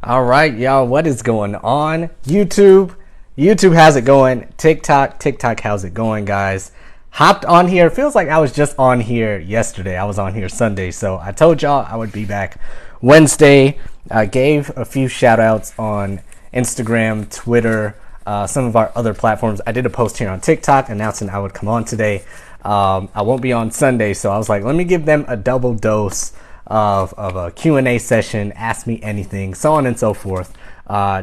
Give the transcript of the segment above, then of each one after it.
All right, y'all, what is going on? YouTube, how's it going? TikTok, how's it going, guys? Hopped on here. Feels like I was just on here yesterday. I was on here Sunday, so I told y'all I would be back Wednesday. I gave a few shout outs on Instagram, Twitter, some of our other platforms. I did a post here on TikTok announcing I would come on today. I won't be on Sunday, so I was like, let me give them a double dose of a Q&A session, ask me anything, so on and so forth,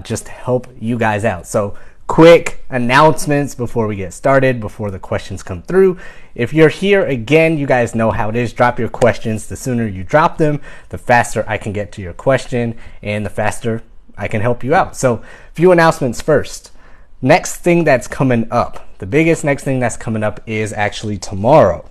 just to help you guys out. So quick announcements before we get started, before the questions come through. If you're here again, you guys know how it is. Drop your questions. The sooner you drop them, the faster I can get to your question and the faster I can help you out. So few announcements first. Next thing that's coming up, the biggest next thing that's coming up is actually tomorrow.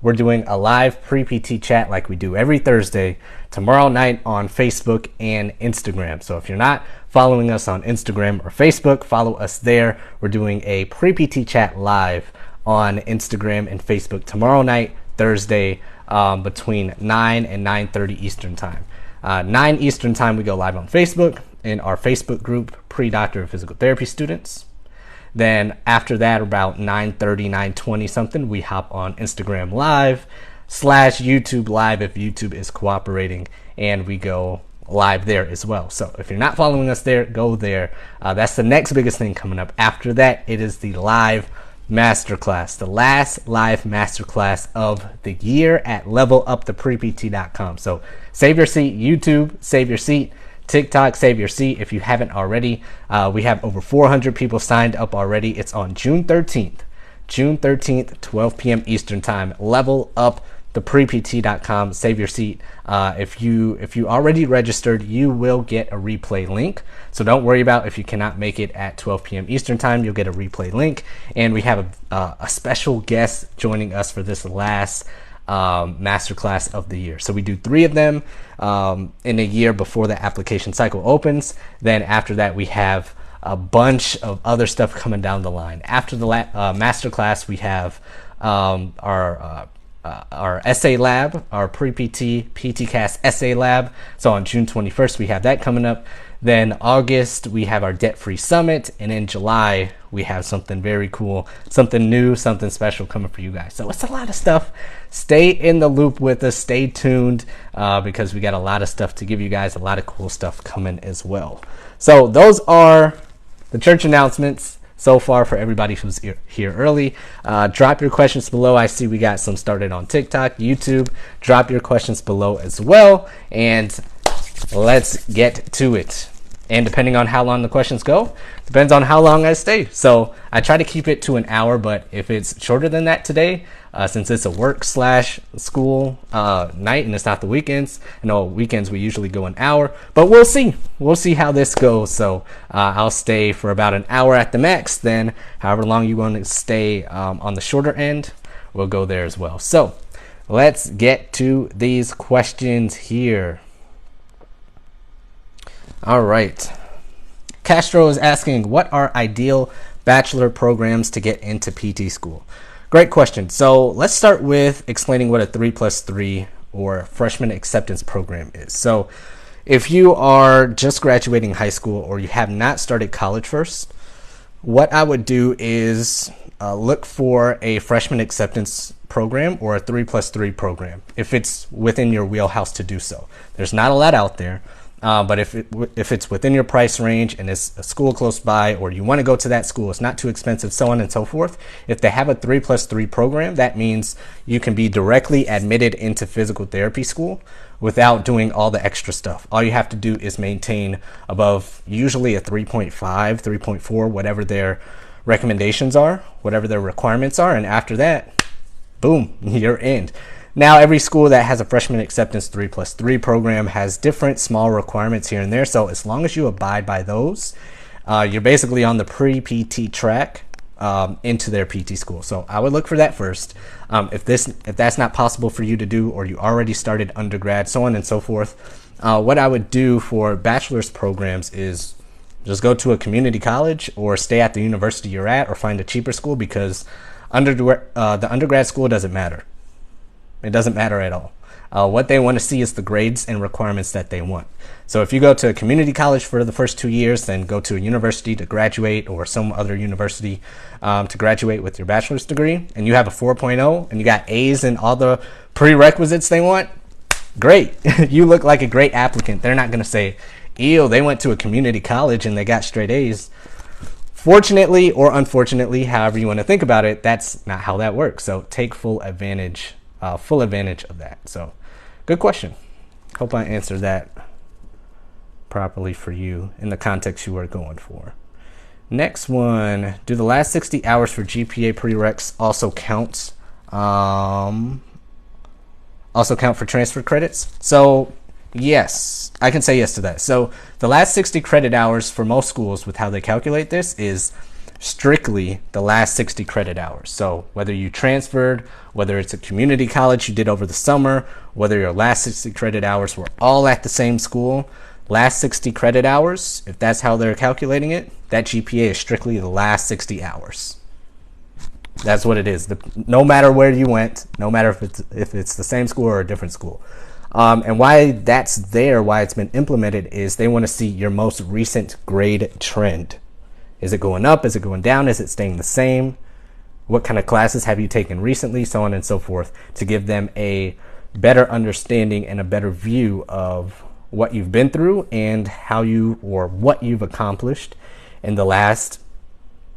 We're doing a live pre-PT chat like we do every Thursday, tomorrow night on Facebook and Instagram. So if you're not following us on Instagram or Facebook, follow us there. We're doing a pre-PT chat live on Instagram and Facebook tomorrow night, Thursday, between 9 and 9:30 Eastern time. 9 Eastern time, we go live on Facebook in our Facebook group, Pre-Doctor of Physical Therapy Students. Then after that, about 9:30, 9:20 something, we hop on Instagram Live / YouTube Live if YouTube is cooperating, and we go live there as well. So if you're not following us there, go there. That's the next biggest thing coming up. After that, it is the live masterclass, the last live masterclass of the year at leveluptheprept.com. So save your seat, YouTube, save your seat. TikTok, save your seat if you haven't already. We have over 400 people signed up already. It's on June 13th, 12 p.m. Eastern time. Leveluptheprept.com. Save your seat. If you already registered, you will get a replay link. So don't worry about if you cannot make it at 12 p.m. Eastern time. You'll get a replay link, and we have a special guest joining us for this last masterclass of the year. So we do 3 of them in a year before the application cycle opens. Then after that, we have a bunch of other stuff coming down the line. After the masterclass, we have our essay lab, our pre-PT PTcast essay lab. So on June 21st, we have that coming up. Then August, we have our debt-free summit. And in July, we have something very cool, something new, something special coming for you guys. So it's a lot of stuff. Stay in the loop with us. Stay tuned because we got a lot of stuff to give you guys, a lot of cool stuff coming as well. So those are the church announcements so far for everybody who's here early. Drop your questions below. I see we got some started on TikTok, YouTube. Drop your questions below as well. And let's get to it. And depending on how long the questions go, depends on how long I stay. So I try to keep it to an hour, but if it's shorter than that today, since it's a work / school night and it's not the weekends, I know weekends we usually go an hour, but we'll see. We'll see how this goes. So I'll stay for about an hour at the max. Then however long you want to stay on the shorter end, we'll go there as well. So let's get to these questions here. All right. Castro is asking, what are ideal bachelor programs to get into PT school? Great question. So let's start with explaining what a 3+3 or freshman acceptance program is. So if you are just graduating high school or you have not started college first, what I would do is look for a freshman acceptance program or a 3+3 program if it's within your wheelhouse to do so. There's not a lot out there. But if it's within your price range and it's a school close by, or you want to go to that school, it's not too expensive, so on and so forth. If they have a 3+3 program, that means you can be directly admitted into physical therapy school without doing all the extra stuff. All you have to do is maintain above usually a 3.5, 3.4, whatever their recommendations are, whatever their requirements are. And after that, boom, you're in. Now, every school that has a freshman acceptance 3+3 program has different small requirements here and there. So as long as you abide by those, you're basically on the pre-PT track into their PT school. So I would look for that first. If that's not possible for you to do, or you already started undergrad, so on and so forth, what I would do for bachelor's programs is just go to a community college or stay at the university you're at, or find a cheaper school, because the undergrad school doesn't matter. It doesn't matter at all. What they want to see is the grades and requirements that they want. So if you go to a community college for the first 2 years, then go to a university to graduate, or some other university to graduate with your bachelor's degree, and you have a 4.0 and you got A's in all the prerequisites they want, great. You look like a great applicant. They're not going to say, ew, they went to a community college and they got straight A's. Fortunately or unfortunately, however you want to think about it, that's not how that works. So take full advantage of that. So good question. Hope I answered that properly for you in the context you were going for. Next one, do the last 60 hours for GPA prereqs also count for transfer credits? So yes, I can say yes to that. So the last 60 credit hours for most schools, with how they calculate this, is strictly the last 60 credit hours. So whether you transferred, whether it's a community college you did over the summer, whether your last 60 credit hours were all at the same school, last 60 credit hours, if that's how they're calculating it, that GPA is strictly the last 60 hours. That's what it is. No matter where you went, no matter if it's the same school or a different school. And why that's there, why it's been implemented, is they want to see your most recent grade trend. Is it going up? Is it going down? Is it staying the same? What kind of classes have you taken recently? So on and so forth, to give them a better understanding and a better view of what you've been through and how you, or what you've accomplished in the last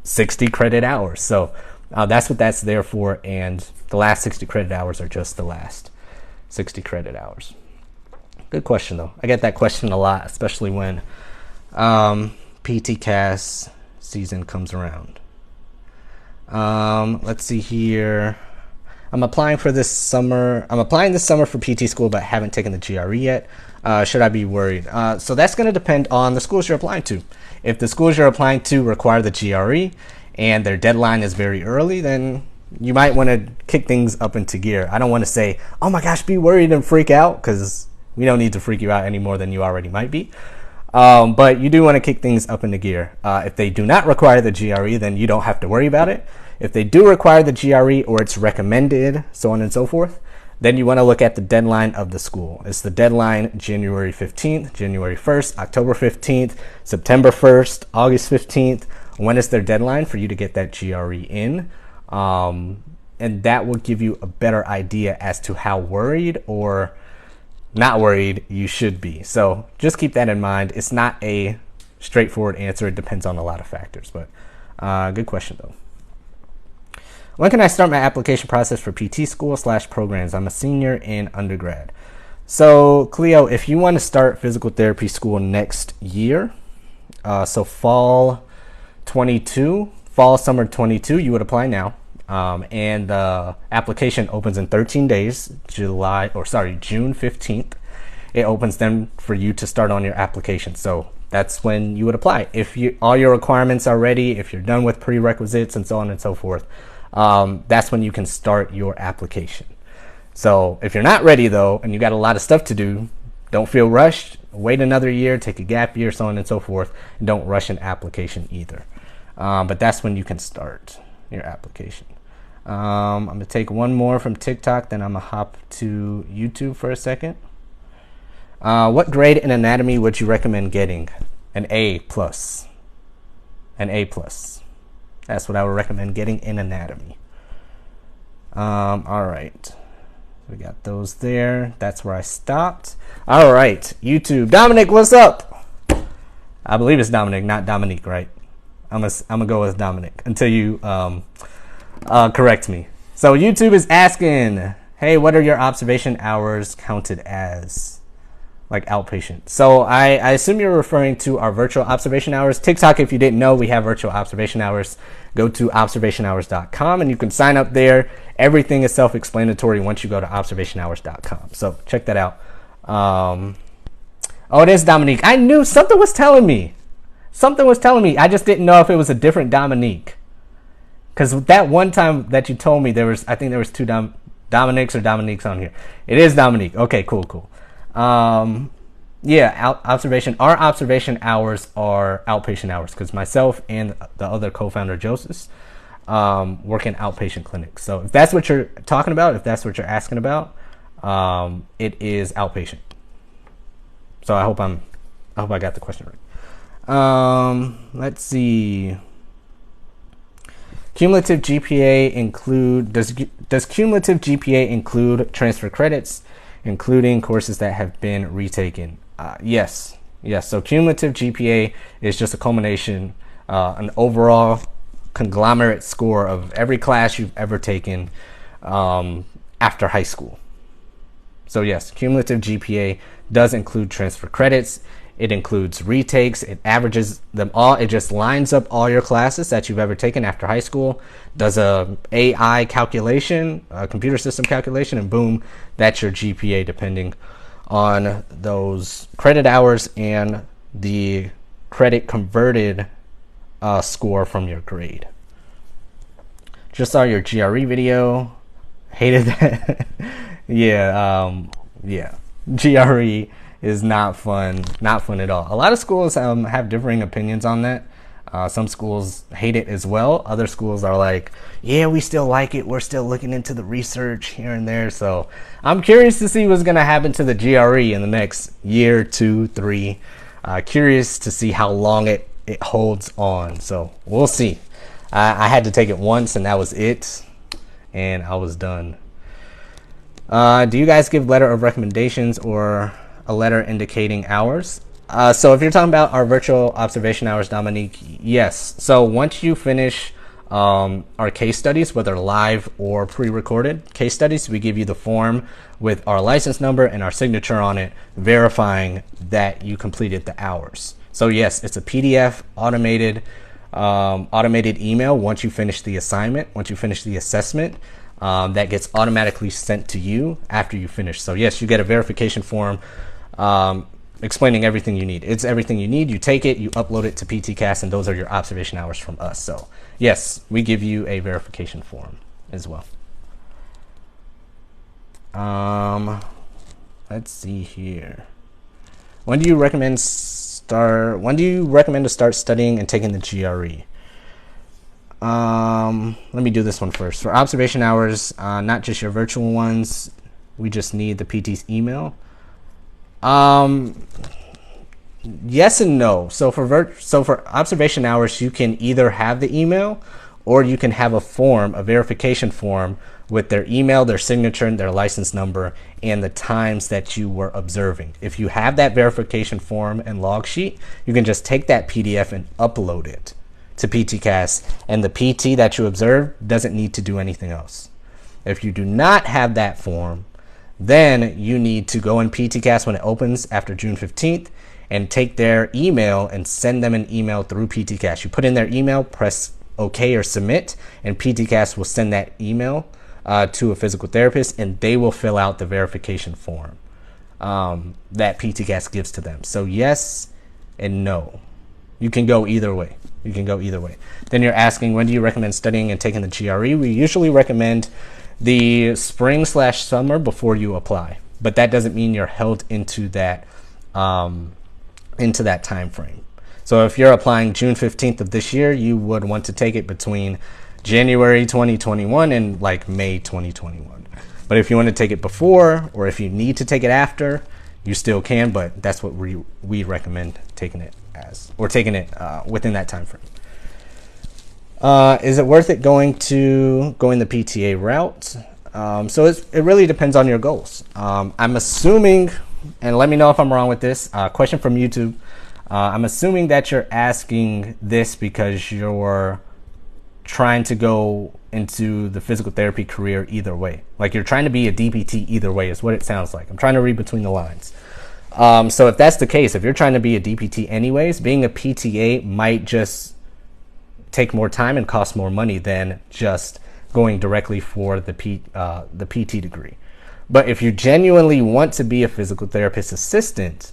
60 credit hours. So that's what that's there for. And the last 60 credit hours are just the last 60 credit hours. Good question though. I get that question a lot, especially when PT CAS season comes around. Let's see here. I'm applying this summer for PT school, but haven't taken the GRE yet. Should I be worried? So that's going to depend on the schools you're applying to. If the schools you're applying to require the GRE and their deadline is very early, then you might want to kick things up into gear. I don't want to say, oh my gosh, be worried and freak out, because we don't need to freak you out any more than you already might be. But you do want to kick things up into gear. If they do not require the GRE, then you don't have to worry about it. If they do require the GRE, or it's recommended, so on and so forth, then you want to look at the deadline of the school. Is the deadline January 15th, January 1st, October 15th, September 1st, August 15th? When is their deadline for you to get that GRE in? And that will give you a better idea as to how worried or not worried you should be. So just keep that in mind. It's not a straightforward answer. It depends on a lot of factors, but good question though. When can I start my application process for PT school / programs? I'm a senior in undergrad. So Cleo, if you want to start physical therapy school next year, so fall summer 22, you would apply now. And the application opens in 13 days, June 15th. It opens then for you to start on your application. So that's when you would apply. If all your requirements are ready, if you're done with prerequisites and so on and so forth, that's when you can start your application. So if you're not ready though, and you got a lot of stuff to do, don't feel rushed. Wait another year, take a gap year, so on and so forth. And don't rush an application either. But that's when you can start your application. I'm going to take one more from TikTok, then I'm going to hop to YouTube for a second. What grade in anatomy would you recommend getting? An A+. An A+. That's what I would recommend getting in anatomy. All right. We got those there. That's where I stopped. All right. YouTube. Dominic, what's up? I believe it's Dominic, not Dominique, right? I'm gonna go with Dominic until you correct me. So YouTube is asking, hey, what are your observation hours counted as? Like outpatient. So I assume you're referring to our virtual observation hours. TikTok, if you didn't know, we have virtual observation hours. Go to observationhours.com and you can sign up there. Everything is self-explanatory once you go to observationhours.com. So check that out. Oh, it is Dominique. I knew something was telling me. I just didn't know if it was a different Dominique. Because that one time that you told me, I think there was two Dominiques or Dominiques on here. It is Dominique. Okay, cool. Yeah, our observation hours are outpatient hours, because myself and the other co-founder Joseph work in outpatient clinics. So if that's what you're talking about, if that's what you're asking about, it is outpatient. So I hope I got the question right. Let's see. Cumulative GPA include does cumulative GPA include transfer credits, including courses that have been retaken? Yes. So cumulative GPA is just a culmination, an overall conglomerate score of every class you've ever taken after high school. So yes, cumulative GPA does include transfer credits. It includes retakes. It averages them all. It just lines up all your classes that you've ever taken after high school, does a AI calculation, a computer system calculation, and boom, that's your GPA depending on those credit hours and the credit converted score from your grade. Just saw your GRE video. Hated that. Yeah. GRE is not fun at all. A lot of schools have differing opinions on that. Some schools hate it as well. Other schools are like, yeah, we still like it. We're still looking into the research here and there. So I'm curious to see what's going to happen to the GRE in the next year, 2, 3. Curious to see how long it holds on. So we'll see. I had to take it once and that was it. And I was done. Do you guys give letter of recommendations or a letter indicating hours? So if you're talking about our virtual observation hours, Dominique, yes. So once you finish our case studies, whether live or pre-recorded case studies, we give you the form with our license number and our signature on it, verifying that you completed the hours. So yes, it's a PDF automated email once you finish the assignment, once you finish the assessment. That gets automatically sent to you after you finish. So yes, you get a verification form explaining everything you need. It's everything you need. You take it, you upload it to PTCast, and those are your observation hours from us. So yes, we give you a verification form as well. Let's see here. When do you recommend to start studying and taking the GRE? Let me do this one first. For observation hours, not just your virtual ones, we just need the PT's email. Yes and no. So for observation hours, you can either have the email or you can have a form, a verification form with their email, their signature, and their license number, and the times that you were observing. If you have that verification form and log sheet, you can just take that PDF and upload it to PTCast, and the PT that you observe doesn't need to do anything else. If you do not have that form, then you need to go in PTCast when it opens after June 15th and take their email and send them an email through PTCast. You put in their email, press OK or submit, and PTCast will send that email to a physical therapist, and they will fill out the verification form that PTCast gives to them. So yes and no. You can go either way. Then you're asking, when do you recommend studying and taking the GRE? We usually recommend the spring/summer before you apply, but that doesn't mean you're held into that time frame. So if you're applying June 15th of this year, you would want to take it between January 2021 and like May 2021. But if you want to take it before, or if you need to take it after, you still can, but that's what we recommend taking it as, or taking it within that time frame. Is it worth it going the PTA route? So it really depends on your goals. I'm assuming, and let me know if I'm wrong with this, question from YouTube. I'm assuming that you're asking this because you're trying to go into the physical therapy career either way. Like you're trying to be a DPT either way is what it sounds like. I'm trying to read between the lines. So if that's the case, if you're trying to be a DPT anyways, being a PTA might just take more time and cost more money than just going directly for the PT degree. But if you genuinely want to be a physical therapist assistant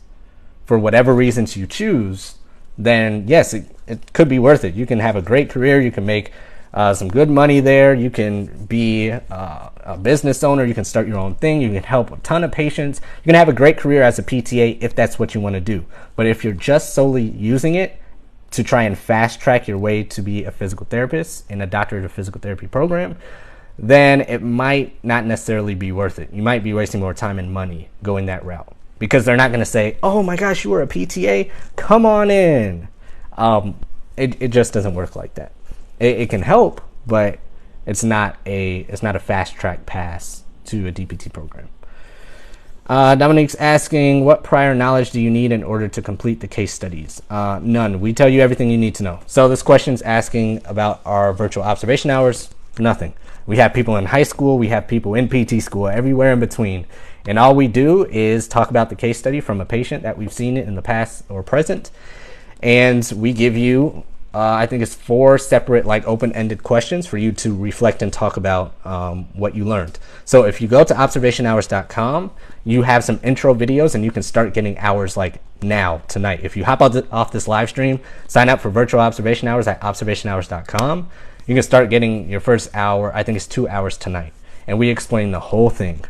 for whatever reasons you choose, then yes, it could be worth it. You can have a great career. You can make some good money there. You can be a business owner. You can start your own thing. You can help a ton of patients. You can have a great career as a PTA if that's what you want to do. But if you're just solely using it to try and fast track your way to be a physical therapist in a doctorate of physical therapy program, then it might not necessarily be worth it. You might be wasting more time and money going that route, because they're not going to say, oh my gosh, you were a PTA, come on in. It just doesn't work like that. It can help, but it's not a fast track pass to a DPT program. Dominique's asking, what prior knowledge do you need in order to complete the case studies? None. We tell you everything you need to know. So this question's asking about our virtual observation hours. Nothing. We have people in high school, we have people in PT school, everywhere in between. And all we do is talk about the case study from a patient that we've seen in the past or present. And we give you, I think it's 4 separate like open-ended questions for you to reflect and talk about what you learned. So if you go to observationhours.com, you have some intro videos and you can start getting hours like now, tonight. If you hop off this live stream, sign up for virtual observation hours at observationhours.com. You can start getting your first hour, I think it's 2 hours tonight. And we explain the whole thing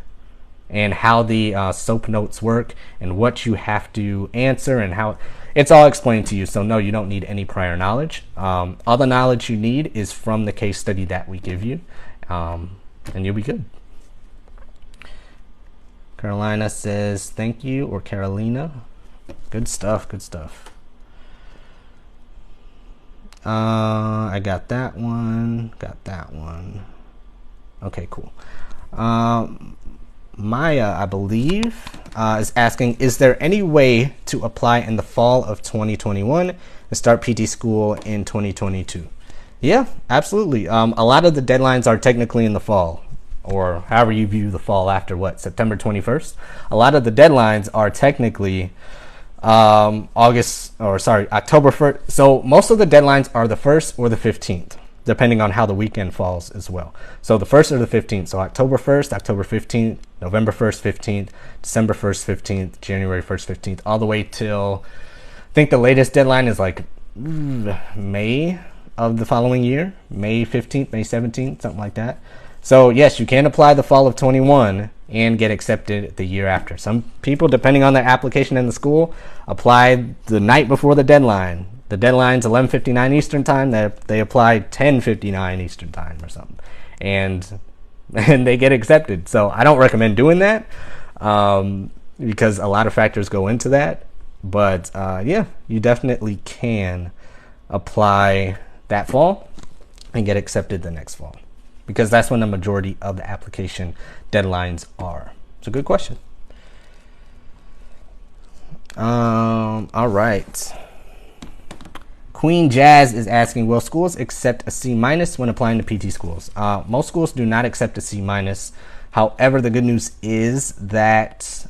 and how the SOAP notes work and what you have to answer and how it's all explained to you. So no, you don't need any prior knowledge. All the knowledge you need is from the case study that we give you, and you'll be good. Carolina says thank you, or Carolina. Good stuff, good stuff. I got that one, Okay, cool. Maya, I believe, is asking, is there any way to apply in the fall of 2021 and start PT school in 2022? Yeah, absolutely. A lot of the deadlines are technically in the fall, or however you view the fall after September 21st. A lot of the deadlines are technically October 1st. So most of the deadlines are the 1st or the 15th, depending on how the weekend falls as well. So the 1st or the 15th. So October 1st, October 15th, November 1st, 15th, December 1st, 15th, January 1st, 15th, all the way till, I think the latest deadline is like May of the following year, May 15th, May 17th, something like that. So yes, you can apply the fall of 21 and get accepted the year after. Some people, depending on their application in the school, apply the night before the deadline. The deadline's 11:59 Eastern time. They apply 10:59 Eastern time or something, and they get accepted. So I don't recommend doing that because a lot of factors go into that. But yeah, you definitely can apply that fall and get accepted the next fall, because that's when the majority of the application deadlines are. It's a good question. All right. Queen Jazz is asking, will schools accept a C- when applying to PT schools? Most schools do not accept a C-. However, the good news is that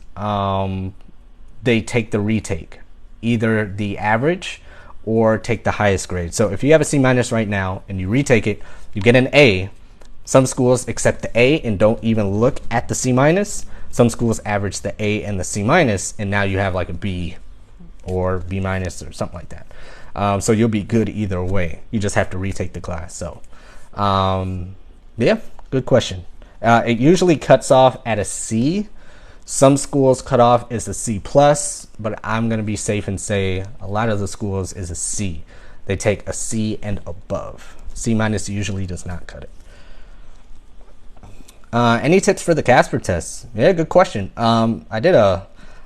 they take the retake, either the average or take the highest grade. So if you have a C- right now and you retake it, you get an A. Some schools accept the A and don't even look at the C-. Some schools average the A and the C-, and now you have like a B or B- or something like that. So you'll be good either way. You just have to retake the class. So yeah, good question. It usually cuts off at a C. Some schools cut off as a C+, but I'm going to be safe and say a lot of the schools is a C. They take a C and above. C- usually does not cut it. Any tips for the Casper test? Yeah, good question.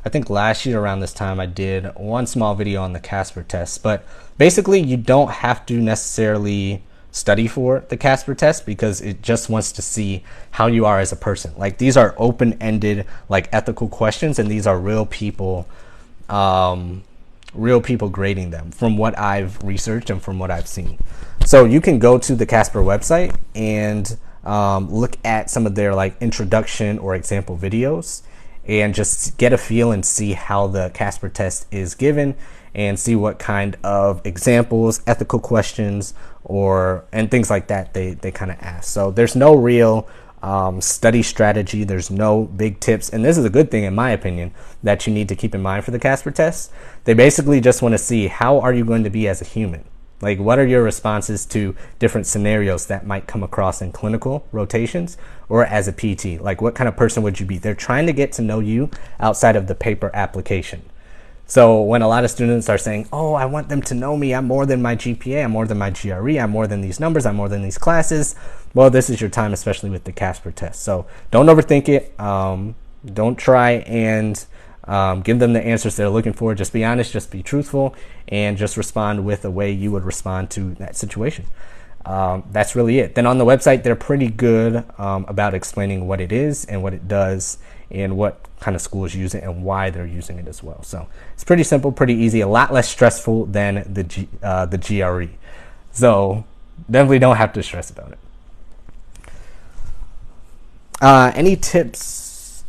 I think last year around this time I did one small video on the Casper test, but basically you don't have to necessarily study for the Casper test because it just wants to see how you are as a person. Like, these are open-ended, like, ethical questions, and these are real people grading them from what I've researched and from what I've seen. So you can go to the Casper website and look at some of their like introduction or example videos and just get a feel and see how the Casper test is given and see what kind of examples, ethical questions, and things like that they kind of ask. So there's no real study strategy. There's no big tips. And this is a good thing, in my opinion, that you need to keep in mind for the Casper test. They basically just want to see, how are you going to be as a human? Like, what are your responses to different scenarios that might come across in clinical rotations or as a PT? Like, what kind of person would you be? They're trying to get to know you outside of the paper application. So when a lot of students are saying, oh, I want them to know me, I'm more than my GPA, I'm more than my GRE, I'm more than these numbers, I'm more than these classes, well, this is your time, especially with the Casper test. So don't overthink it. Don't try and give them the answers they're looking for. Just be honest, just be truthful, and just respond with a way you would respond to that situation. That's really it. Then on the website, they're pretty good about explaining what it is and what it does and what kind of schools use it and why they're using it as well. So it's pretty simple, pretty easy, a lot less stressful than the GRE. So definitely don't have to stress about it. Any tips?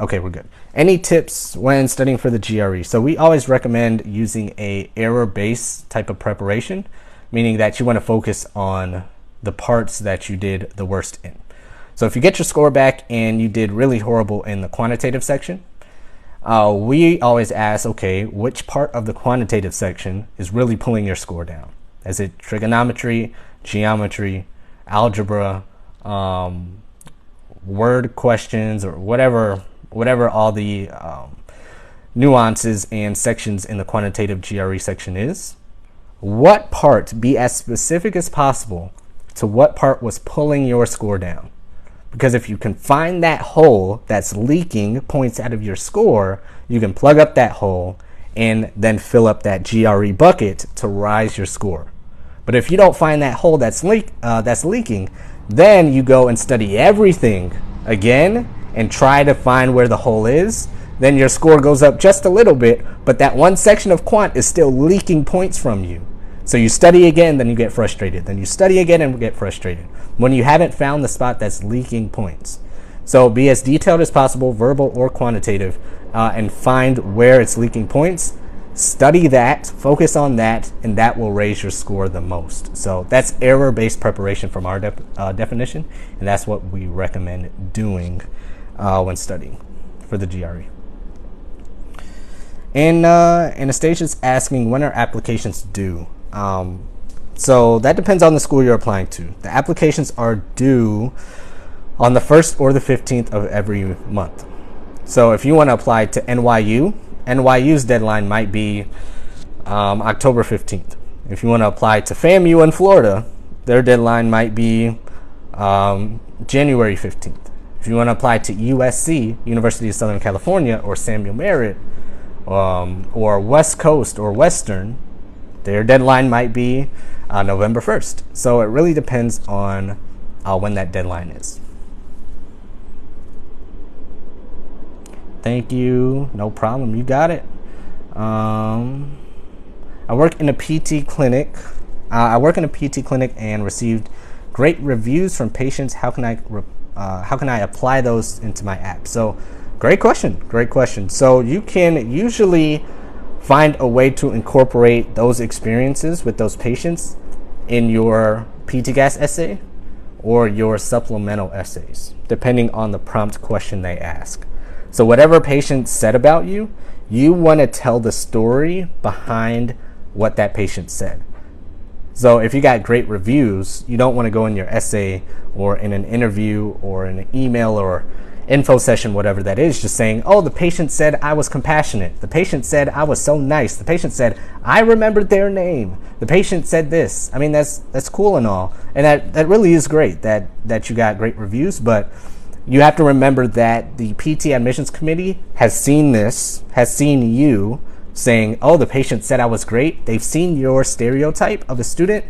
Okay, we're good. Any tips when studying for the GRE? So we always recommend using a error-based type of preparation, meaning that you want to focus on the parts that you did the worst in. So if you get your score back and you did really horrible in the quantitative section, we always ask, okay, which part of the quantitative section is really pulling your score down? Is it trigonometry, geometry, algebra, word questions, or whatever all the nuances and sections in the quantitative GRE section is? What part, be as specific as possible to what part was pulling your score down. Because if you can find that hole that's leaking points out of your score, you can plug up that hole and then fill up that GRE bucket to rise your score. But if you don't find that hole that's leaking, then you go and study everything again and try to find where the hole is. Then your score goes up just a little bit, but that one section of quant is still leaking points from you. So you study again, then you get frustrated. Then you study again and get frustrated when you haven't found the spot that's leaking points. So be as detailed as possible, verbal or quantitative, and find where it's leaking points. Study that, focus on that, and that will raise your score the most. So that's error-based preparation from our definition, and that's what we recommend doing when studying for the GRE. And Anastasia is asking, when are applications due? So that depends on the school you're applying to. The applications are due on the 1st or the 15th of every month. So if you want to apply to NYU's deadline might be October 15th. If you want to apply to FAMU in Florida, their deadline might be January 15th. If you want to apply to USC, University of Southern California, or Samuel Merritt, or West Coast or Western, their deadline might be November 1st. So it really depends on when that deadline is. Thank you. No problem. You got it. I work in a PT clinic. And received great reviews from patients. How can I apply those into my app? So, great question. So you can usually find a way to incorporate those experiences with those patients in your PTCAS essay or your supplemental essays, depending on the prompt question they ask. So whatever patient said about you, you want to tell the story behind what that patient said. So if you got great reviews, you don't want to go in your essay or in an interview or in an email or info session, whatever that is, just saying, oh, the patient said I was compassionate. The patient said I was so nice. The patient said I remembered their name. The patient said this. I mean, that's cool and all. And that really is great that you got great reviews, but you have to remember that the PT admissions committee has seen you saying, oh, the patient said I was great. They've seen your stereotype of a student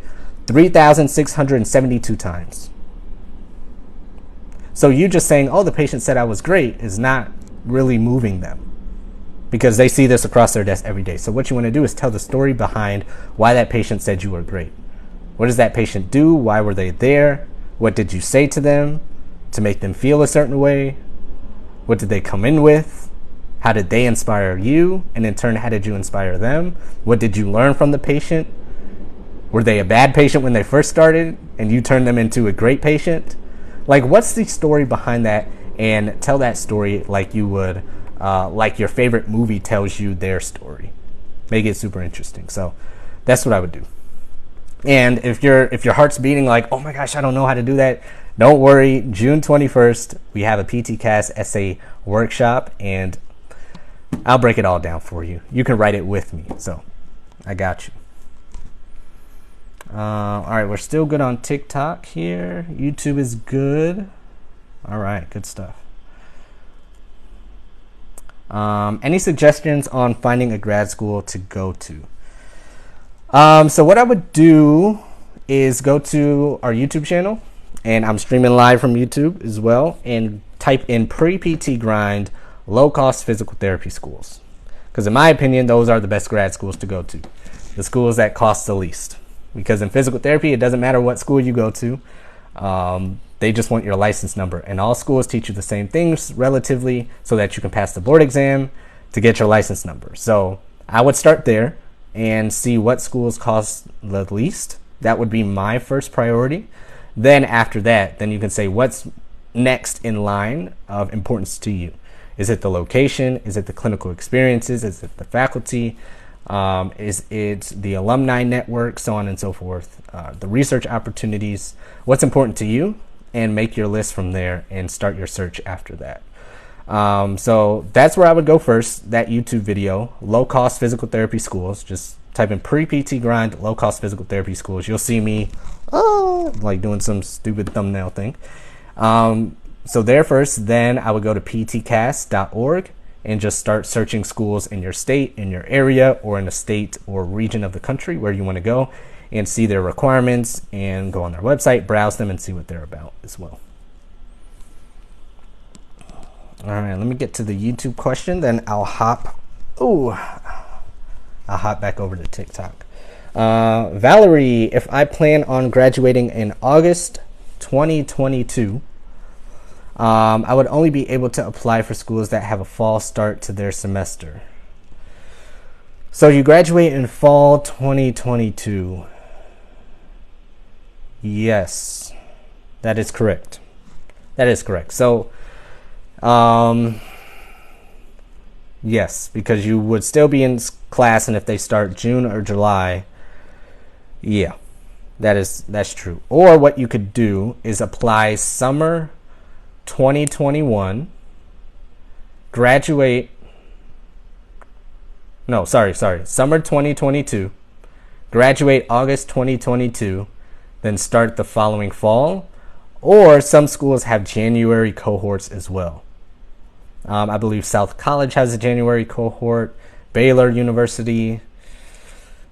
3,672 times. So you just saying, oh, the patient said I was great is not really moving them because they see this across their desk every day. So what you want to do is tell the story behind why that patient said you were great. What does that patient do? Why were they there? What did you say to them to make them feel a certain way? What did they come in with? How did they inspire you? And in turn, how did you inspire them? What did you learn from the patient? Were they a bad patient when they first started and you turned them into a great patient? Like, what's the story behind that? And tell that story like you would, like your favorite movie tells you their story. Make it super interesting. So that's what I would do. And if your heart's beating like, oh my gosh, I don't know how to do that, don't worry. June 21st, we have a PTCAS essay workshop, and I'll break it all down for you. You can write it with me. So I got you. All right, we're still good on TikTok here. YouTube is good. All right, good stuff. Any suggestions on finding a grad school to go to? So what I would do is go to our YouTube channel, and I'm streaming live from YouTube as well, and type in pre-PT grind low-cost physical therapy schools. Because in my opinion, those are the best grad schools to go to. The schools that cost the least. Because in physical therapy, it doesn't matter what school you go to. They just want your license number. And all schools teach you the same things relatively so that you can pass the board exam to get your license number. So I would start there and see what schools cost the least. That would be my first priority. Then after that, then you can say what's next in line of importance to you. Is it the location? Is it the clinical experiences? Is it the faculty? Is it the alumni network? So on and so forth. The research opportunities. What's important to you? And make your list from there and start your search after that. So that's where I would go first. That YouTube video, low-cost physical therapy schools. Just type in pre-PT grind low-cost physical therapy schools. You'll see me like doing some stupid thumbnail thing. So there first, then I would go to ptcast.org and just start searching schools in your state, in your area, or in a state or region of the country where you want to go, and see their requirements and go on their website, browse them, and see what they're about as well. All right, let me get to the YouTube question, then I'll hop back over to TikTok. Valerie, if I plan on graduating in August 2022, I would only be able to apply for schools that have a fall start to their semester. So you graduate in fall 2022. Yes, that is correct. That is correct. So, yes, because you would still be in class, and if they start June or July, yeah, that's true. Or what you could do is apply summer 2021, graduate. No, sorry. Summer 2022, graduate August 2022, then start the following fall. Or some schools have January cohorts as well. I believe South College has a January cohort, Baylor University,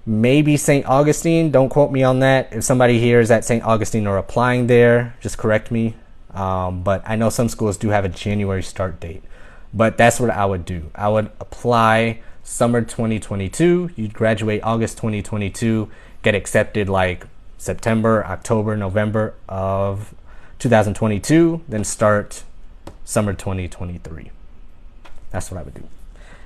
maybe St. Augustine. Don't quote me on that. If somebody here is at St. Augustine or applying there, just correct me. But I know some schools do have a January start date. But that's what I would do. I would apply summer 2022. You'd graduate August 2022, get accepted like September, October, November of 2022, then start summer 2023. That's what I would do.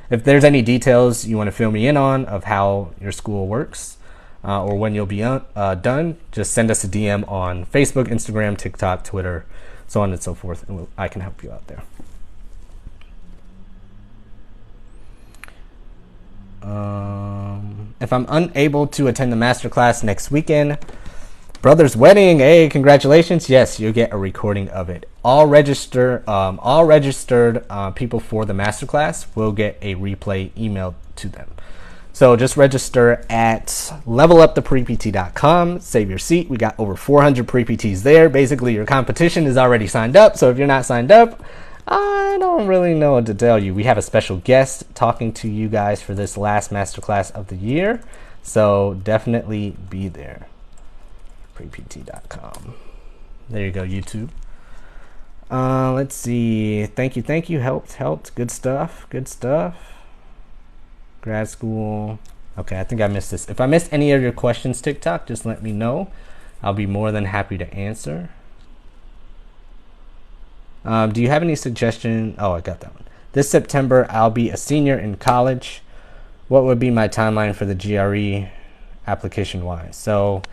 If there's any details you want to fill me in on of how your school works or when you'll be done, just send us a DM on Facebook, Instagram, TikTok, Twitter, so on and so forth, and I can help you out there. If I'm unable to attend the masterclass next weekend, brother's wedding, hey, congratulations. Yes, you'll get a recording of it. All registered people for the masterclass will get a replay emailed to them. So just register at leveluptheprept.com, save your seat. We got over 400 pre-PTs there. Basically, your competition is already signed up. So if you're not signed up, I don't really know what to tell you. We have a special guest talking to you guys for this last masterclass of the year. So definitely be there. prept.com. There you go, YouTube. Let's see. Thank you. Helped. Good stuff. Grad school. Okay, I think I missed this. If I missed any of your questions, TikTok, just let me know. I'll be more than happy to answer. Do you have any suggestion? Oh, I got that one. This September, I'll be a senior in college. What would be my timeline for the GRE application-wise? So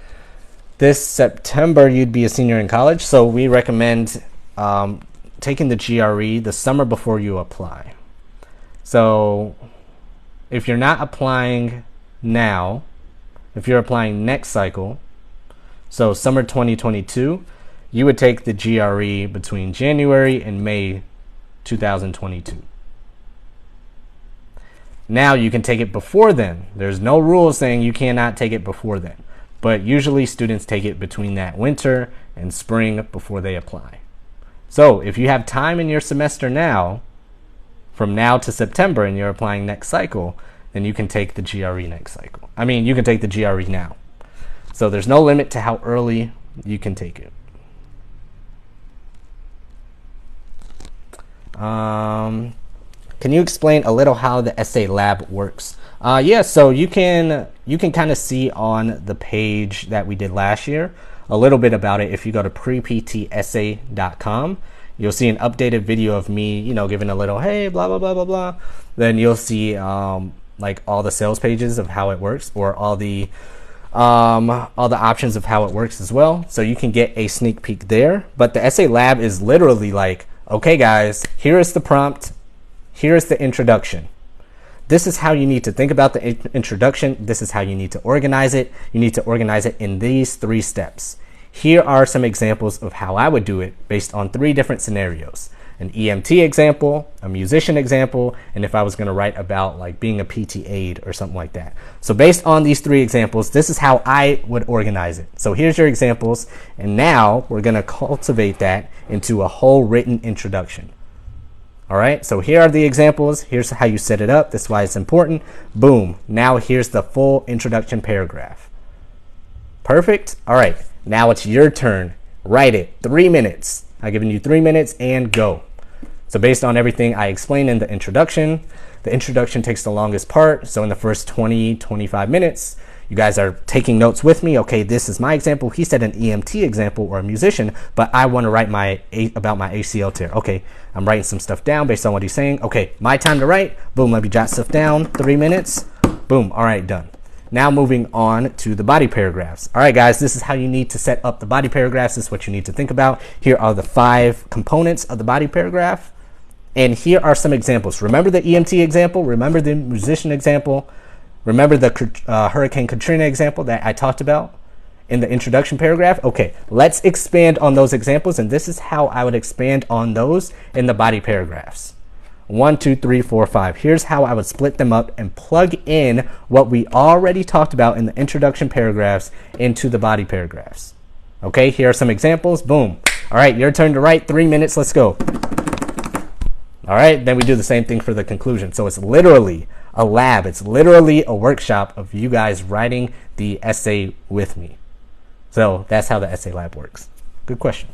this September, you'd be a senior in college. So we recommend taking the GRE the summer before you apply. So if you're not applying now, if you're applying next cycle, so summer 2022, you would take the GRE between January and May 2022. Now you can take it before then. There's no rule saying you cannot take it before then, but usually students take it between that winter and spring before they apply. So if you have time in your semester now, from now to September, and you're applying next cycle, then you can take the GRE next cycle. I mean, you can take the GRE now. So there's no limit to how early you can take it. Can you explain a little how the essay lab works? Yeah, so you can kind of see on the page that we did last year a little bit about it. If you go to preptessay.com, you'll see an updated video of me, you know, giving a little, hey, blah, blah, blah, blah, blah. Then you'll see like all the sales pages of how it works, or all the options of how it works as well. So you can get a sneak peek there. But the essay lab is literally like, okay, guys, here is the prompt. Here is the introduction. This is how you need to think about the introduction. This is how you need to organize it. You need to organize it in these 3 steps. Here are some examples of how I would do it based on 3 different scenarios. An EMT example, a musician example, and if I was going to write about like being a PT aide or something like that. So based on these 3 examples, this is how I would organize it. So here's your examples, and now we're going to cultivate that into a whole written introduction. All right, so here are the examples. Here's how you set it up. That's why it's important. Boom. Now here's the full introduction paragraph. Perfect. All right, now it's your turn. Write it. 3 minutes. I've given you 3 minutes and go. So based on everything I explained in the introduction takes the longest part. So in the first 20-25 minutes, you guys are taking notes with me. Okay, this is my example. He said an EMT example or a musician, but I want to write about my ACL tear. Okay, I'm writing some stuff down based on what he's saying. Okay, my time to write. Boom, let me jot stuff down. 3 minutes. Boom. All right, done. Now moving on to the body paragraphs. All right, guys, this is how you need to set up the body paragraphs. This is what you need to think about. Here are the 5 components of the body paragraph. And here are some examples. Remember the EMT example? Remember the musician example? Remember the Hurricane Katrina example that I talked about in the introduction paragraph? Okay, let's expand on those examples, and this is how I would expand on those in the body paragraphs. 1, 2, 3, 4, 5. Here's how I would split them up and plug in what we already talked about in the introduction paragraphs into the body paragraphs. Okay, here are some examples. Boom. All right, your turn to write. 3 minutes. Let's go. All right, then we do the same thing for the conclusion. So it's literally a lab. It's literally a workshop of you guys writing the essay with me. So that's how the essay lab works. Good question.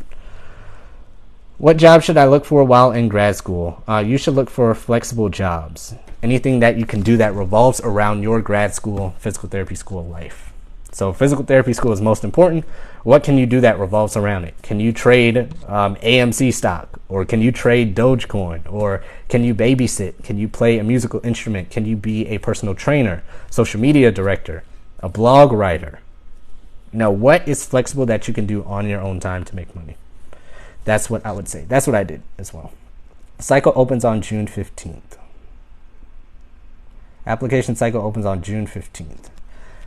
What job should I look for while in grad school? You should look for flexible jobs. Anything that you can do that revolves around your grad school, physical therapy school life. So physical therapy school is most important. What can you do that revolves around it? Can you trade AMC stock? Or can you trade Dogecoin? Or can you babysit? Can you play a musical instrument? Can you be a personal trainer, social media director, a blog writer? You know, what is flexible that you can do on your own time to make money? That's what I would say. That's what I did as well. Cycle opens on June 15th. Application cycle opens on June 15th.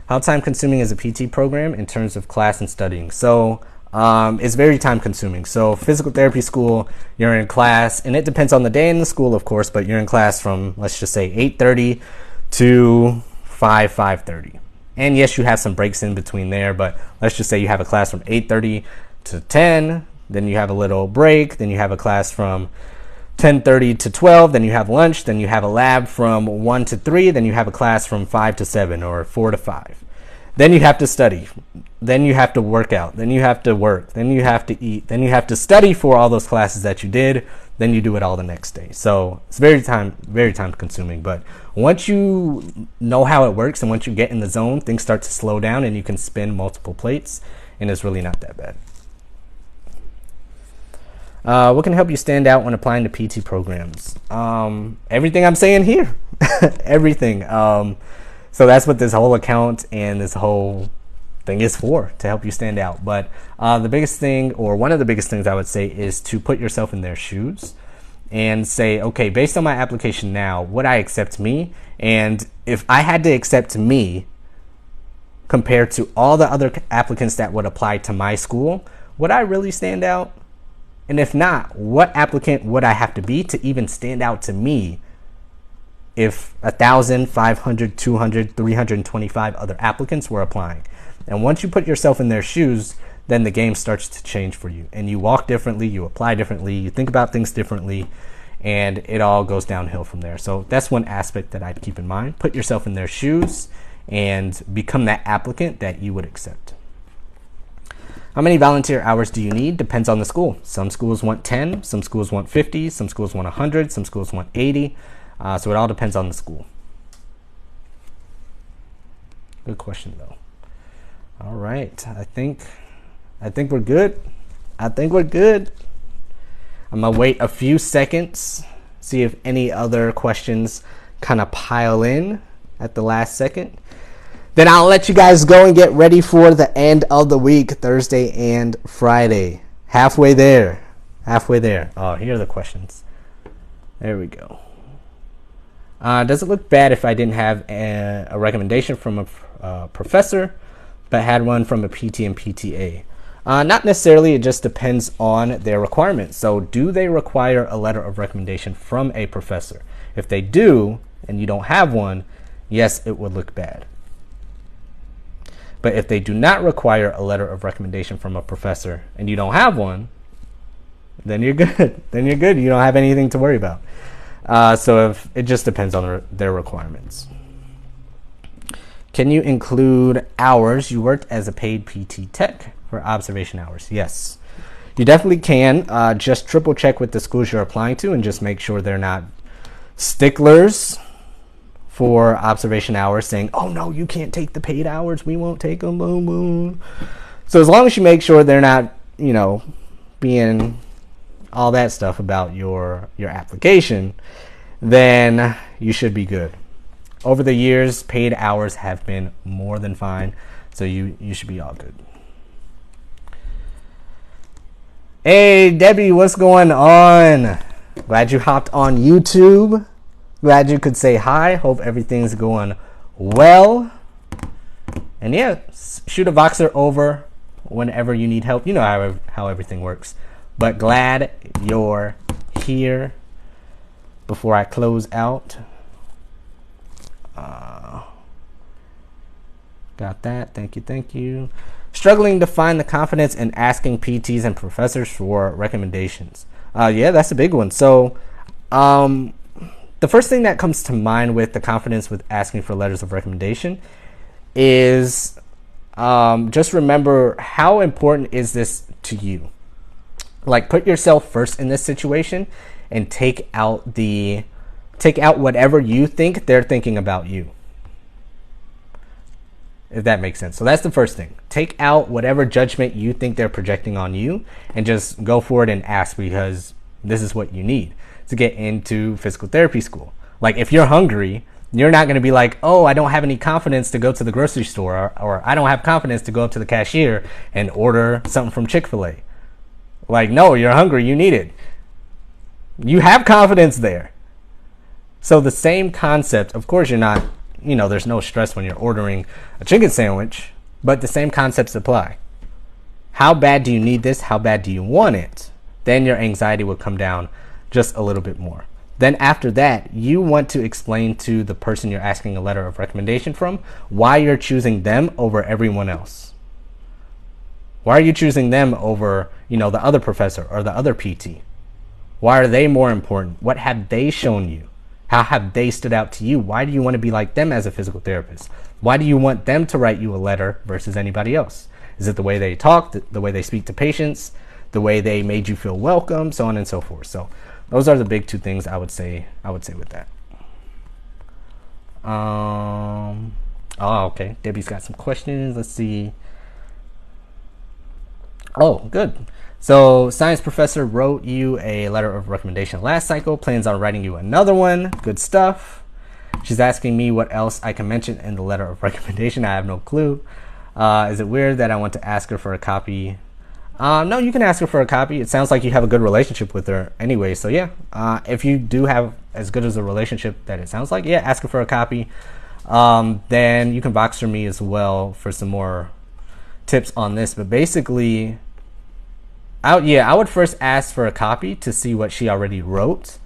How time consuming is a PT program in terms of class and studying? So it's very time consuming. So physical therapy school, you're in class, and it depends on the day in the school, of course, but you're in class from, let's just say 8:30 to 5:30. And yes, you have some breaks in between there, but let's just say you have a class from 8:30 to 10, then you have a little break, then you have a class from 10:30 to 12, then you have lunch, then you have a lab from 1 to 3, then you have a class from 5 to 7 or 4 to 5. Then you have to study, then you have to work out, then you have to work, then you have to eat, then you have to study for all those classes that you did, then you do it all the next day. So it's very time consuming, but once you know how it works and once you get in the zone, things start to slow down and you can spin multiple plates, and it's really not that bad. What can help you stand out when applying to PT programs? Everything I'm saying here. Everything. So that's what this whole account and this whole thing is for, to help you stand out. But the biggest thing, or one of the biggest things I would say, is to put yourself in their shoes and say, okay, based on my application now, would I accept me? And if I had to accept me compared to all the other applicants that would apply to my school, would I really stand out? And if not, what applicant would I have to be to even stand out to me if 1,000, 500, 200, 325 other applicants were applying. And once you put yourself in their shoes, then the game starts to change for you. And you walk differently, you apply differently, you think about things differently, and it all goes downhill from there. So that's one aspect that I'd keep in mind. Put yourself in their shoes and become that applicant that you would accept. How many volunteer hours do you need? Depends on the school. Some schools want 10, some schools want 50, some schools want 100, some schools want 80. So it all depends on the school. Good question though. All right, I think we're good. I'm gonna wait a few seconds, see if any other questions kind of pile in at the last second. Then I'll let you guys go and get ready for the end of the week, Thursday and Friday. Halfway there. Oh, here are the questions. There we go. Does it look bad if I didn't have a recommendation from a professor, but had one from a PT and PTA? Not necessarily. It just depends on their requirements. So do they require a letter of recommendation from a professor? If they do, and you don't have one, yes, it would look bad. But if they do not require a letter of recommendation from a professor and you don't have one, then you're good. You don't have anything to worry about. So if it just depends on their requirements. Can you include hours you worked as a paid PT tech for observation hours? Yes, you definitely can. Just triple check with the schools you're applying to and just make sure they're not sticklers for observation hours, saying, oh no, you can't take the paid hours, we won't take them, boom, boom. So as long as you make sure they're not, being all that stuff about your application, then you should be good. Over the years, paid hours have been more than fine, so you should be all good. Hey, Debbie, what's going on? Glad you hopped on YouTube. Glad you could say hi. Hope everything's going well. And yeah, shoot a Voxer over whenever you need help. You know how everything works. But glad you're here. Before I close out. Got that. Thank you. Struggling to find the confidence in asking PTs and professors for recommendations. Yeah, that's a big one. So, the first thing that comes to mind with the confidence with asking for letters of recommendation is just remember, how important is this to you? Like, put yourself first in this situation and take out whatever you think they're thinking about you. If that makes sense. So that's the first thing. Take out whatever judgment you think they're projecting on you and just go for it and ask, because this is what you need to get into physical therapy school. Like, if you're hungry, you're not going to be like, oh, I don't have any confidence to go to the grocery store, or I don't have confidence to go up to the cashier and order something from Chick-fil-A. Like, no, you're hungry, you need it. You have confidence there. So the same concept, of course, you're not, there's no stress when you're ordering a chicken sandwich, but the same concepts apply. How bad do you need this? How bad do you want it? Then your anxiety will come down just a little bit more. Then after that, you want to explain to the person you're asking a letter of recommendation from why you're choosing them over everyone else. Why are you choosing them over, the other professor or the other PT? Why are they more important? What have they shown you? How have they stood out to you? Why do you want to be like them as a physical therapist? Why do you want them to write you a letter versus anybody else? Is it the way they talk, the way they speak to patients, the way they made you feel welcome, so on and so forth? So those are the big two things I would say with that. Okay. Debbie's got some questions. Let's see. Oh, good. So, science professor wrote you a letter of recommendation last cycle, plans on writing you another one. Good stuff. She's asking me what else I can mention in the letter of recommendation. I have no clue. Is it weird that I want to ask her for a copy? No, you can ask her for a copy. It sounds like you have a good relationship with her anyway. So, yeah, if you do have as good as a relationship that it sounds like, yeah, ask her for a copy. Then you can Voxer me as well for some more tips on this. But basically, I would first ask for a copy to see what she already wrote.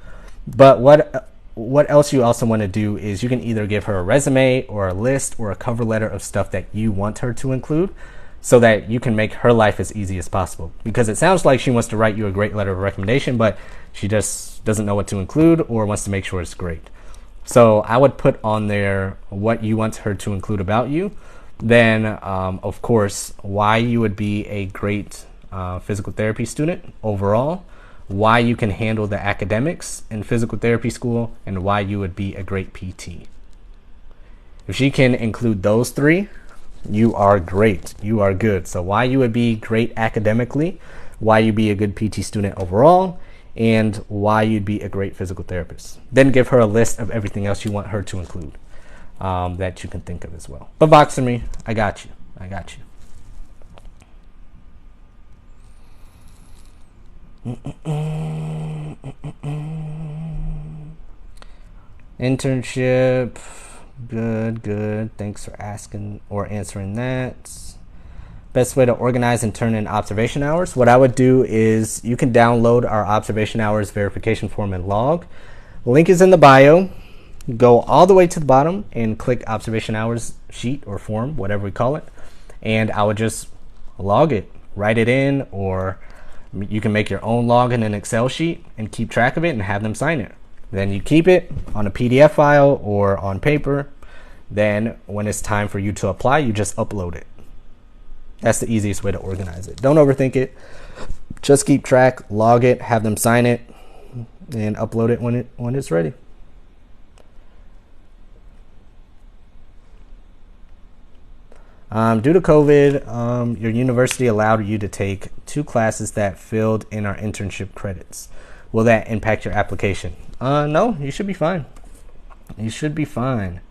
But what what else you also want to do is you can either give her a resume or a list or a cover letter of stuff that you want her to include, so that you can make her life as easy as possible. Because it sounds like she wants to write you a great letter of recommendation, but she just doesn't know what to include or wants to make sure it's great. So I would put on there what you want her to include about you. Then, of course, why you would be a great physical therapy student overall, why you can handle the academics in physical therapy school, and why you would be a great PT. If she can include those three, you are great. You are good. So why you would be great academically, why you'd be a good PT student overall, and why you'd be a great physical therapist. Then give her a list of everything else you want her to include that you can think of as well. But Voxer me, I got you. I got you. Internship. Good. Thanks for asking or answering that. Best way to organize and turn in observation hours. What I would do is you can download our observation hours verification form and log. Link is in the bio. Go all the way to the bottom and click observation hours sheet or form, whatever we call it. And I would just log it, write it in, or you can make your own log in an Excel sheet and keep track of it and have them sign it. Then you keep it on a PDF file or on paper. Then when it's time for you to apply, you just upload it. That's the easiest way to organize it. Don't overthink it. Just keep track, log it, have them sign it, and upload it when it's ready. Due to COVID, your university allowed you to take 2 classes that filled in our internship credits. Will that impact your application? No, you should be fine. You should be fine.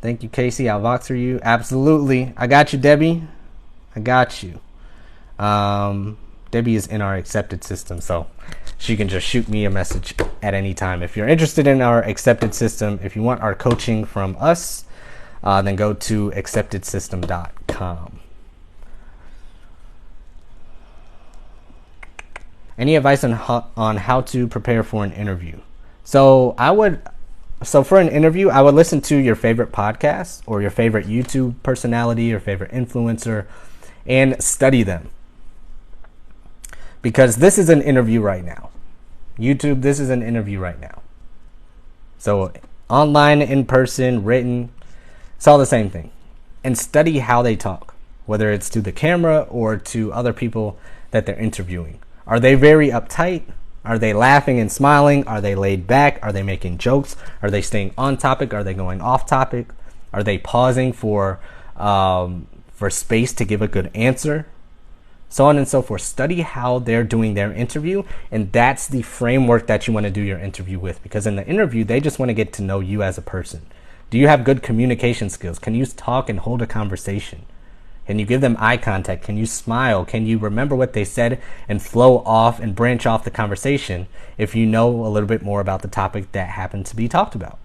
Thank you, Casey. I'll Voxer you. Absolutely. I got you, Debbie. I got you. Debbie is in our accepted system, so she can just shoot me a message at any time. If you're interested in our accepted system, if you want our coaching from us, then go to acceptedsystem.com. Any advice on how to prepare for an interview? So for an interview, I would listen to your favorite podcast or your favorite YouTube personality or favorite influencer and study them. Because this is an interview right now. YouTube, this is an interview right now. So online, in person, written, it's all the same thing. And study how they talk, whether it's to the camera or to other people that they're interviewing. Are they very uptight? Are they laughing and smiling? Are they laid back? Are they making jokes? Are they staying on topic? Are they going off topic? Are they pausing for space to give a good answer? So on and so forth. Study how they're doing their interview, and that's the framework that you want to do your interview with, because in the interview, they just want to get to know you as a person. Do you have good communication skills? Can you talk and hold a conversation? Can you give them eye contact? Can you smile? Can you remember what they said and flow off and branch off the conversation if you know a little bit more about the topic that happened to be talked about?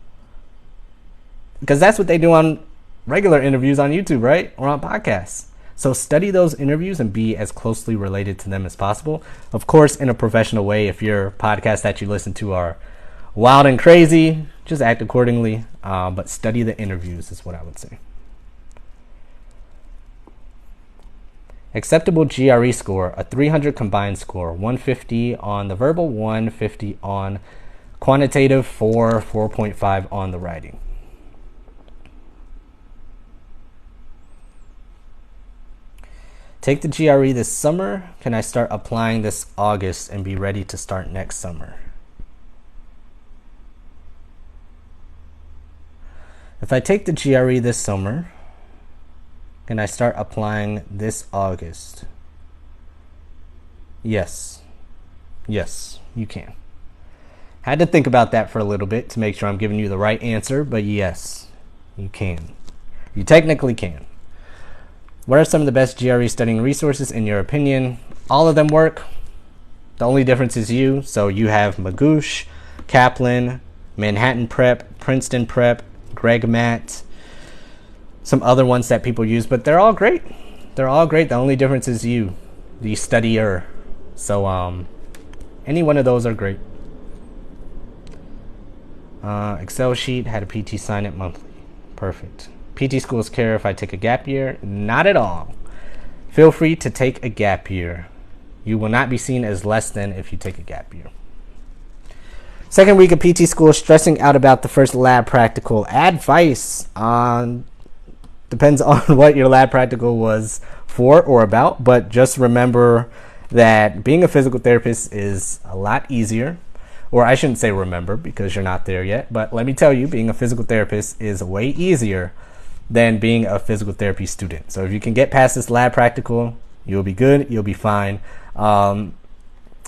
Because that's what they do on regular interviews on YouTube, right? Or on podcasts. So study those interviews and be as closely related to them as possible. Of course, in a professional way. If your podcasts that you listen to are wild and crazy, just act accordingly. But study the interviews is what I would say. Acceptable GRE score, a 300 combined score, 150 on the verbal, 150 on quantitative, 4.5 on the writing. Take the GRE this summer. Can I start applying this August and be ready to start next summer? If I take the GRE this summer, can I start applying this August? Yes. Yes, you can. Had to think about that for a little bit to make sure I'm giving you the right answer, but yes, you can. You technically can. What are some of the best GRE studying resources in your opinion? All of them work. The only difference is you. So you have Magoosh, Kaplan, Manhattan Prep, Princeton Prep, Greg Matt, some other ones that people use, but they're all great. They're all great. The only difference is you, the studier. So any one of those are great. Excel sheet, had a PT sign it monthly. Perfect. PT schools care if I take a gap year? Not at all. Feel free to take a gap year. You will not be seen as less than if you take a gap year. Second week of PT school, stressing out about the first lab practical. Advice on depends on what your lab practical was for or about, but just remember that being a physical therapist is a lot easier. Or I shouldn't say remember because you're not there yet, but let me tell you, being a physical therapist is way easier than being a physical therapy student. So if you can get past this lab practical, you'll be good, you'll be fine.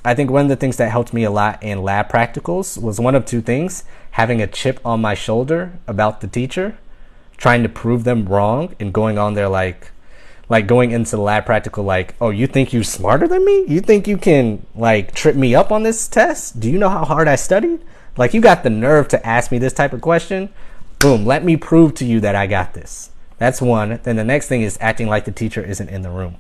I think one of the things that helped me a lot in lab practicals was one of two things: having a chip on my shoulder about the teacher, trying to prove them wrong, and going on there like going into the lab practical like, oh, you think you're smarter than me? You think you can like trip me up on this test? Do you know how hard I studied? Like, you got the nerve to ask me this type of question? Boom, let me prove to you that I got this. That's one. Then the next thing is acting like the teacher isn't in the room.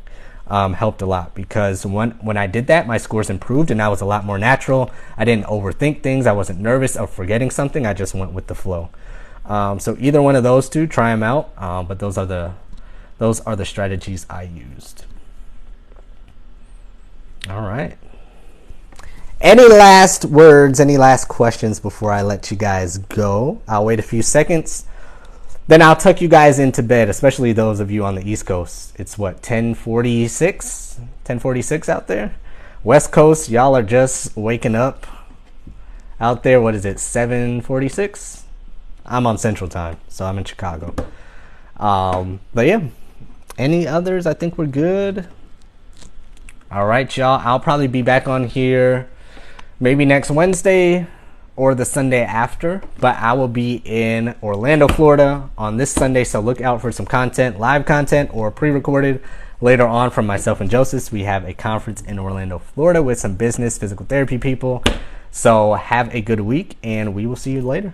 Helped a lot, because when I did that, my scores improved and I was a lot more natural. I didn't overthink things. I wasn't nervous of forgetting something. I just went with the flow. So either one of those two, try them out. But those are the strategies I used. All right. Any last words, any last questions before I let you guys go? I'll wait a few seconds. Then I'll tuck you guys into bed, especially those of you on the East Coast. It's what, 10:46 out there? West Coast, y'all are just waking up out there. What is it, 7:46? I'm on Central Time, so I'm in Chicago. But yeah, any others? I think we're good. All right, y'all. I'll probably be back on here maybe next Wednesday or the Sunday after, but I will be in Orlando, Florida on this Sunday, so look out for some content, live content or pre-recorded later on from myself and Joseph. We have a conference in Orlando, Florida with some business physical therapy people. So have a good week, and we will see you later.